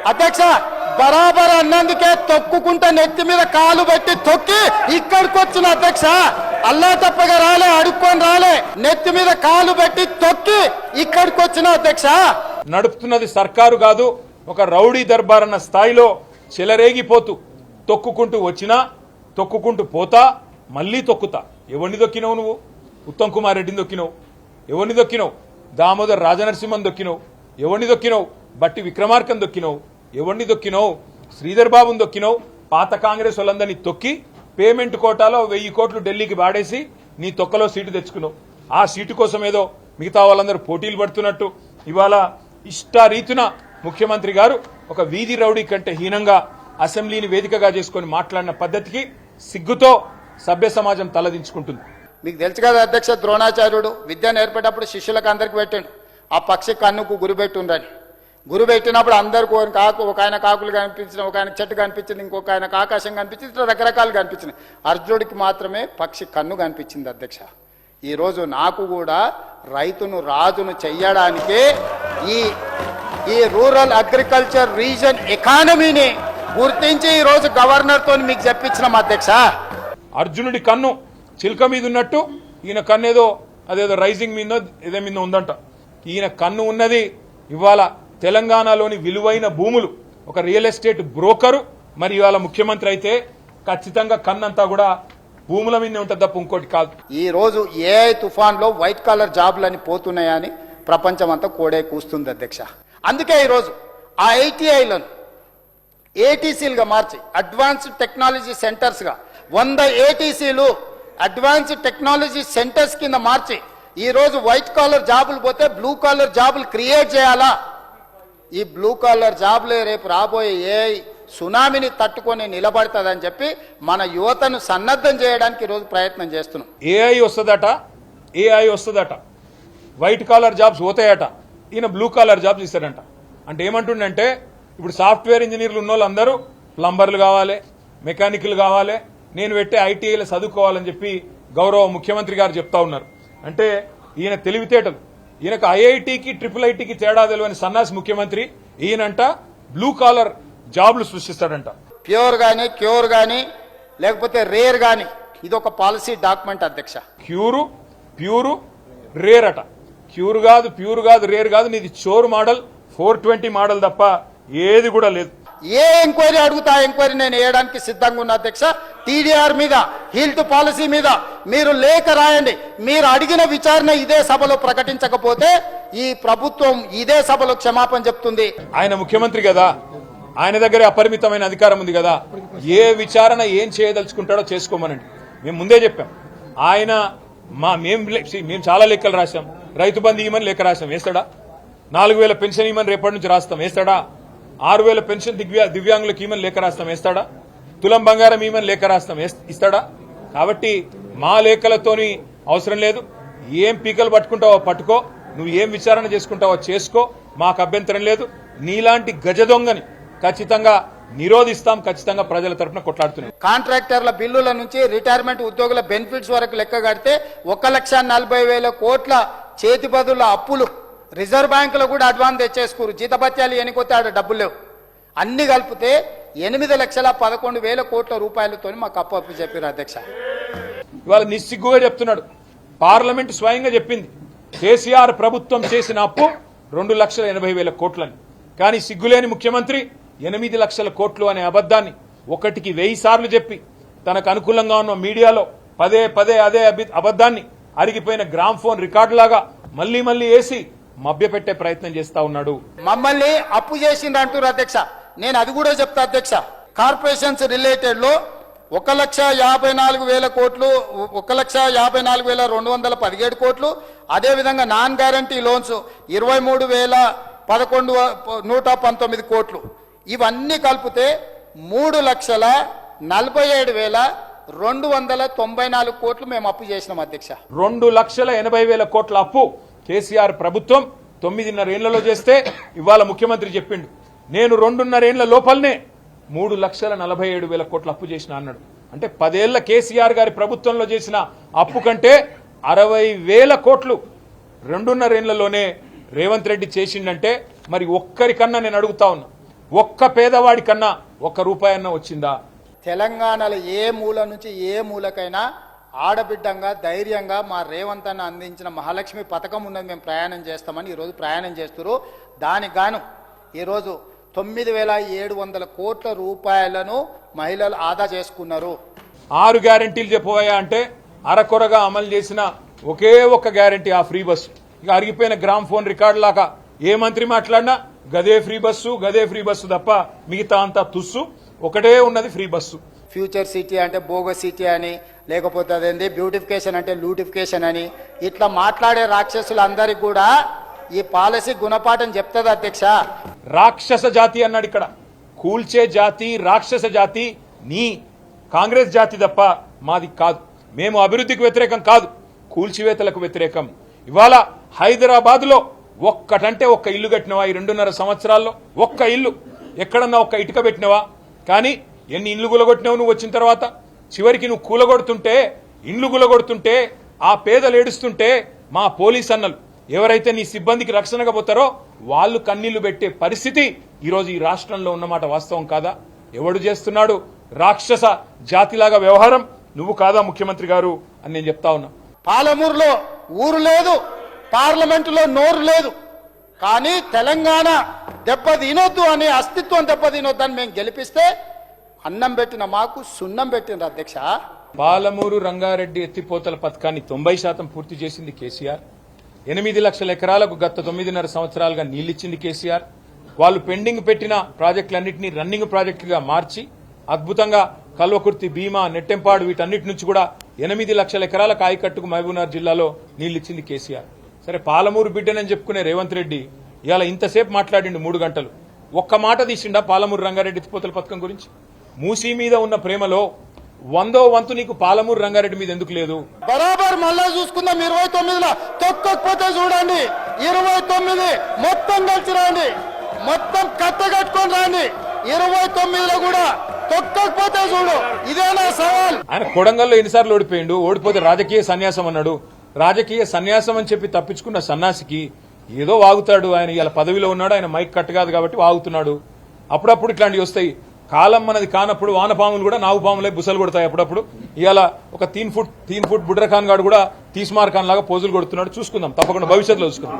అధ్యక్ష బరాబర్ అన్నందుకే తొక్కుకుంటా నెత్తి మీద కాలు పెట్టి తొక్కి ఇక్కడికి వచ్చిన అధ్యక్ష అల్లా తప్పగా రాలే, అడుక్కొని రాలే, నెత్తి మీద కాలు పెట్టి తొక్కి ఇక్కడికి వచ్చిన అధ్యక్ష. నడుపుతున్నది సర్కారు కాదు, ఒక రౌడీ దర్బార్ అన్న స్థాయిలో చెలరేగిపోతూ తొక్కుకుంటూ వచ్చినా తొక్కుకుంటూ పోతా మళ్ళీ తొక్కుతా. ఎవరిని దొక్కినవు నువ్వు? ఉత్తమ్ కుమార్ రెడ్డిని దొక్కినవు. ఎవరిని దొక్కినవు? దామోదర్ రాజనరసింహన్ దొక్కినవు. ఎవరిని దొక్కినవు? బట్టి విక్రమార్కన్ దొక్కినవు. ఎవరిని దొక్కినవు? శ్రీధర్ బాబుని దొక్కినవు. పాత కాంగ్రెస్ వాళ్ళందరినీ తొక్కి పేమెంట్ కోటాలో 1000 కోట్లు ఢిల్లీకి వాడేసి నీ తొక్కలో సీటు తెచ్చుకున్నావు. ఆ సీటు కోసం ఏదో మిగతా వాళ్ళందరూ పోటీలు పడుతున్నట్టు ఇవాళ ఇష్టారీతిన ముఖ్యమంత్రి గారు ఒక వీధి రౌడీ కంటే హీనంగా అసెంబ్లీని వేదికగా చేసుకుని మాట్లాడిన పద్ధతికి సిగ్గుతో సభ్య సమాజం తలదించుకుంటుంది. మీకు తెలుసు కదా అధ్యక్ష, ద్రోణాచార్యుడు విద్య నేర్పేటప్పుడు శిష్యులకు అందరికి పెట్టండు ఆ పక్షి కన్నుకు గురిపెట్టుండని. గురిపెట్టినప్పుడు అందరికి ఒక ఆయన కాకులు కనిపించిన, ఒక ఆయన చెట్టు కనిపించింది, ఇంకొక ఆయనకు ఆకాశం కనిపించింది, ఇట్లా రకరకాలు కనిపించింది. అర్జునుడికి మాత్రమే పక్షి కన్ను కనిపించింది అధ్యక్ష. ఈరోజు నాకు కూడా రైతును రాజును చెయ్యడానికే ఈ రూరల్ అగ్రికల్చర్ రీజన్ ఎకానమీని గుర్తించి ఈరోజు గవర్నర్తో మీకు చెప్పించినాం అధ్యక్ష. అర్జునుడి కన్ను చిల్క మీద ఉన్నట్టు ఈయన కన్ను ఏదో అదేదో రైజింగ్ మీద ఏదో మీద ఉందంట. ఈయన కన్ను ఉన్నది ఇవాళ తెలంగాణలోని విలువైన భూములు, ఒక రియల్ ఎస్టేట్ బ్రోకరు. మరి ఇవాళ ముఖ్యమంత్రి అయితే ఖచ్చితంగా కన్నంతా కూడా భూముల మీదనే ఉంటుంది తప్ప ఇంకోటి కాదు. ఈ రోజు ఏఐ తుఫాన్లో వైట్ కాలర్ జాబులని పోతున్నాయని ప్రపంచం అంతా కోడే కూస్తుంది అధ్యక్ష. అందుకే ఈరోజు ఆ ఐటీఐలను ఏటీసీలుగా మార్చి అడ్వాన్స్డ్ టెక్నాలజీ సెంటర్స్గా 100 ఏటీసీలు అడ్వాన్స్డ్ టెక్నాలజీ సెంటర్స్ కింద మార్చి ఈరోజు వైట్ కాలర్ జాబులు పోతే బ్లూ కాలర్ జాబులు క్రియేట్ చేయాలా. ఈ బ్లూ కాలర్ జాబులే రేపు రాబోయే ఏఐ సునామీని తట్టుకొని నిలబడుతుందని చెప్పి మన యువతను సన్నద్ధం చేయడానికి ఈరోజు ప్రయత్నం చేస్తున్నాం. ఏఐ వస్తుందట, వైట్ కాలర్ జాబ్స్ పోతాయట, ఈయన బ్లూ కాలర్ జాబ్స్ ఇస్తాడంట. అంటే ఏమంటుండంటే ఇప్పుడు సాఫ్ట్వేర్ ఇంజనీర్లు ఉన్న వాళ్ళందరూ ప్లంబర్లు కావాలి, మెకానికల్ కావాలి, నేను పెట్టే ఐటీఐలో చదువుకోవాలని చెప్పి గౌరవ ముఖ్యమంత్రి గారు చెప్తా ఉన్నారు. అంటే ఈయన తెలివితేటలు, ఈయనకు ఐఐటికి IIITకి తేడా తెలియని సన్నాసి ముఖ్యమంత్రి ఈయనంట బ్లూ కాలర్ జాబ్లు సృష్టిస్తాడంట. ప్యూర్ గానీ క్యూర్ గానీ లేకపోతే రేర్ గానీ ఇది ఒక పాలసీ డాక్యుమెంట్ అధ్యక్ష. ప్యూరు రేర్ అట. ప్యూర్ కాదు రేర్ కాదు, నీది చోర్ మోడల్ 420 మోడల్ తప్ప ఏది కూడా లేదు. ఏ ఎంక్వైరీ అడుగుతా ఎంక్వైరీ నేను వేయడానికి సిద్ధంగా ఉన్న అధ్యక్ష. టీడీఆర్ మీద, హెల్త్ పాలసీ మీద మీరు లేఖ రాయండి. మీరు అడిగిన విచారణ ఇదే సభలో ప్రకటించకపోతే ఈ ప్రభుత్వం ఇదే సభలో క్షమాపణ చెప్తుంది. ఆయన ముఖ్యమంత్రి కదా, ఆయన దగ్గరే అపరిమితమైన అధికారం ఉంది కదా, ఏ విచారణ ఏం చేయదలుచుకుంటాడో చేసుకోమనండి. మేము ముందే చెప్పాం. ఆయన మేము చాలా లెక్కలు రాశాం. రైతు బంధు ఇవ్వమని లెక్క రాశాం, వేస్తాడా? 4000 పెన్షన్ ఇవ్వమని రేపటి నుంచి రాస్తాం, వేస్తాడా? 6000 పెన్షన్ దివ్యాంగులకు ఇవ్వమని లేఖ రాస్తాం, వేస్తాడా? తులం బంగారం ఇవ్వమని లేఖ రాస్తాం, ఇస్తాడా? కాబట్టి మా లేఖలతోని అవసరం లేదు. ఏం పీకలు పట్టుకుంటావో పట్టుకో, నువ్వు ఏం విచారణ చేసుకుంటావో చేసుకో, మాకు అభ్యంతరం లేదు. నీలాంటి గజ దొంగని ఖచ్చితంగా నిరోధిస్తాం, ఖచ్చితంగా ప్రజల తరఫున కొట్లాడుతున్నాం. కాంట్రాక్టర్ల బిల్లుల నుంచి రిటైర్మెంట్ ఉద్యోగుల బెనిఫిట్స్ వరకు లెక్క కడితే 1,40,000 కోట్ల చేతి బదుల అప్పులు రిజర్వ్ బ్యాంకులో కూడా అడ్వాన్స్ తెచ్చేసుకోరు. జీతభత్యాలు ఎన్నికొతే ఆడ డబ్బులు లేవు. అన్ని కలిపితే 8,11,000 కోట్ల రూపాయలతో మాకు అప్పు చెప్పారు అధ్యక్ష. ఇవాళ నిస్సిగ్గుగా చెప్తున్నాడు. పార్లమెంట్ స్వయంగా చెప్పింది కేసీఆర్ ప్రభుత్వం చేసిన అప్పు 2,80,000 కోట్లని. కానీ సిగ్గులేని ముఖ్యమంత్రి 8 లక్షల కోట్లు అనే అబద్దాన్ని 1కి 1000 సార్లు చెప్పి తనకు అనుకూలంగా ఉన్న మీడియాలో పదే అదే అబద్దాన్ని అరిగిపోయిన గ్రామ్ ఫోన్ రికార్డులాగా మళ్లీ వేసి మభ్యపెట్టే ప్రయత్నం చేస్తా ఉన్నాడు. మమ్మల్ని అప్పు చేసింది అంటారు అధ్యక్ష. నేను అది కూడా చెప్తా అధ్యక్ష. కార్పొరేషన్స్ రిలేటెడ్ లో 1,54,000 కోట్లు, 1,54,217 కోట్లు, అదేవిధంగా నాన్ గ్యారంటీ లోన్స్ 23,119 కోట్లు. ఇవన్నీ కలిపితే 3,47,294 కోట్లు మేము అప్పు చేసినాం అధ్యక్ష. 2,80,000 కోట్ల అప్పు కేసీఆర్ ప్రభుత్వం 9.5 ఏళ్లలో చేస్తే ఇవాళ ముఖ్యమంత్రి చెప్పిండు నేను 2.5 ఏళ్ల లోపలనే 3,47,000 కోట్ల అప్పు చేసిన అన్నాడు. అంటే 10 ఏళ్ల కేసీఆర్ గారి ప్రభుత్వంలో చేసిన అప్పు కంటే 60,000 కోట్లు 2.5 ఏళ్లలోనే రేవంత్ రెడ్డి చేసిండంటే మరి ఒక్కరికన్నా నేను అడుగుతా ఉన్నా, ఒక్క పేదవాడి కన్నా ఒక్క రూపాయి అన్న వచ్చిందా? తెలంగాణలో ఏ మూల నుంచి ఏ మూలకైనా ఆడబిడ్డంగా ధైర్యంగా మా రేవంత్ అన్న అందించిన మహాలక్ష్మి పథకం ఉన్నది, మేము ప్రయాణం చేస్తామని ఈరోజు ప్రయాణం చేస్తున్నారు. దానికి గాను ఈరోజు 9,700 కోట్ల రూపాయలను మహిళలు ఆదా చేసుకున్నారు. 6 గ్యారెంటీలు చెప్పబోయా అంటే అరకొరగా అమలు చేసిన ఒకే ఒక్క గ్యారెంటీ ఆ ఫ్రీ బస్సు. ఇక అరిగిపోయిన గ్రామ్ ఫోన్ రికార్డు లాగా ఏ మంత్రి మాట్లాడినా గదే ఫ్రీ బస్సు తప్ప మిగతా అంతా తుస్సు. ఒకటే ఉన్నది ఫ్రీ బస్సు. ఫ్యూచర్ సిటీ అంటే బోగస్ సిటీ అని, లేకపోతే అదేంటి బ్యూటిఫికేషన్ అంటే లూటిఫికేషన్ అని, ఇట్లా మాట్లాడే రాక్షసులందరికీ కూడా ఈ పాలసీ గుణపాఠం చెప్తుంది అధ్యక్ష. రాక్షస జాతి అన్నాడు ఇక్కడ. కూల్చే జాతి, రాక్షస జాతి నీ కాంగ్రెస్ జాతి తప్ప మాది కాదు. మేము అభివృద్ధికి వ్యతిరేకం కాదు, కూల్చివేతలకు వ్యతిరేకం. ఇవాళ హైదరాబాద్ లో ఒక్కటంటే ఒక్క ఇల్లు కట్టినవా? ఈ 2.5 సంవత్సరాల్లో ఒక్క ఇల్లు ఎక్కడన్నా ఒక్క ఇటుక పెట్టినవా? కానీ ఎన్ని ఇండ్లు గులగొట్టినావు నువ్వు వచ్చిన తర్వాత? చివరికి నువ్వు కూలగొడుతుంటే, ఇండ్లు గులగొడుతుంటే, ఆ పేదలు ఏడుస్తుంటే మా పోలీస్ అన్నలు ఎవరైతే నీ సిబ్బందికి రక్షణగా పోతారో వాళ్ళు కన్నీళ్లు పెట్టే పరిస్థితి ఈరోజు ఈ రాష్ట్రంలో ఉన్నమాట వాస్తవం కాదా? ఎవడు చేస్తున్నాడు రాక్షస జాతిలాగా వ్యవహారం? నువ్వు కాదా ముఖ్యమంత్రి గారు అని నేను చెప్తా ఉన్నా. పాలమూరులో ఊరు లేదు, పార్లమెంటులో నోరు లేదు, కానీ తెలంగాణ దెబ్బతినొద్దు అని, అస్తిత్వం దెబ్బతినొద్దు అని మేము గెలిపిస్తే అన్నం పెట్టిన మాకు సున్నం పెట్టిండ్రు అధ్యక్ష. పాలమూరు రంగారెడ్డి ఎత్తిపోతల పథకాన్ని 90% పూర్తి చేసింది కేసీఆర్. 8 లక్షల ఎకరాలకు గత 9.5 సంవత్సరాలుగా నీళ్లిచ్చింది కేసీఆర్. వాళ్ళు పెండింగ్ పెట్టిన ప్రాజెక్టులన్నింటినీ రన్నింగ్ ప్రాజెక్టుగా మార్చి అద్భుతంగా కల్వకుర్తి, భీమా, నెట్టెంపాడు వీటన్నిటి నుంచి కూడా 8 లక్షల ఎకరాల కాయకట్టుకు మహబూబ్నగర్ జిల్లాలో నీళ్లిచ్చింది కేసీఆర్. సరే, పాలమూరు బిడ్డనని చెప్పుకునే రేవంత్ రెడ్డి ఇవాళ ఇంతసేపు మాట్లాడిండు 3 గంటలు. ఒక్క మాట తీసిండా పాలమూరు రంగారెడ్డి ఎత్తిపోతల పథకం గురించి? మూసీ మీద ఉన్న ప్రేమలో 100వ వంతు నీకు పాలమూరు రంగారెడ్డి మీద ఎందుకు లేదు? బరాబర్ మళ్ళా చూసుకుందాం. 29లో తొక్కకపోతే చూడండి, 29 మొత్తం కలిసి రాండి, మొత్తం కట్ట కట్టుకొని రాండి. 29లో కూడా తొక్కకపోతే చూడు. ఇదేనా సవాల్? ఆయన కొడంగల్లో ఎన్నిసార్లు ఓడిపోయిండు? ఓడిపోతే రాజకీయ సన్యాసం అన్నాడు. రాజకీయ సన్యాసం అని చెప్పి తప్పించుకున్న సన్యాసికి ఏదో వాగుతాడు. ఆయన ఇలా పదవిలో ఉన్నాడు, ఆయన మైక్ కట్ కాదు కాబట్టి వాగుతున్నాడు. అప్పుడప్పుడు ఇట్లాంటివి వస్తాయి. కాలం మనది కానప్పుడు వానపాములు కూడా నాగుపాములై బుసలు కొడతాయి అప్పుడప్పుడు. ఇవాళ ఒక 3 ఫుట్ బుడ్ర ఖాన్ గాడు కూడా తీస్మార్ ఖాన్ లాగా పోజులు కొడుతున్నాడు. చూసుకుందాం, తప్పకుండా భవిష్యత్తులో చూసుకుందాం.